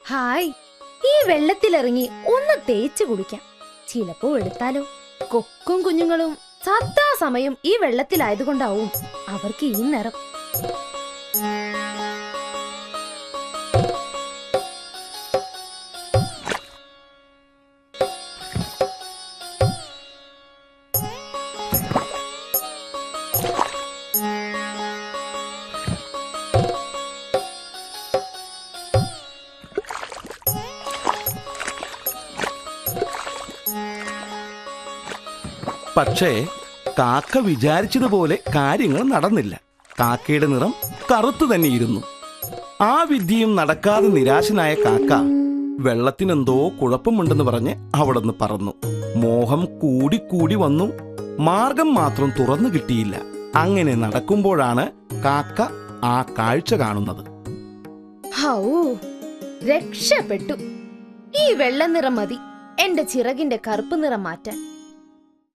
Hi, ഈ വെള്ളത്തിലിറങ്ങി ഒന്ന് തേച്ചു കുടിക്കാം. ചിലപ്പോ എടുത്താലോ. കൊക്കും കുഞ്ഞുങ്ങളും സദാസമയം ഈ വെള്ളത്തിലായതുകൊണ്ടാവും അവർക്ക് ഈ നിറം. പക്ഷേ കാക്ക വിചാരിച്ചതുപോലെ കാര്യങ്ങൾ നടന്നില്ല. കാക്കയുടെ നിറം കറുത്തു തന്നെയിരുന്നു. ആ വിധിയും നടക്കാതെ നിരാശനായ കാക്ക വെള്ളത്തിനെന്തോ കുഴപ്പമുണ്ടെന്ന് പറഞ്ഞ് അവിടുന്ന് പറന്നു. മോഹം കൂടി വന്നു. മാർഗം മാത്രം തുറന്നു കിട്ടിയില്ല. അങ്ങനെ നടക്കുമ്പോഴാണ് കാക്ക ആ കാഴ്ച കാണുന്നത്. ഹൗ, രക്ഷപ്പെട്ടു. ഈ വെള്ള നിറം മതി എന്റെ ചിറകിന്റെ കറുപ്പ് നിറം മാറ്റാൻ.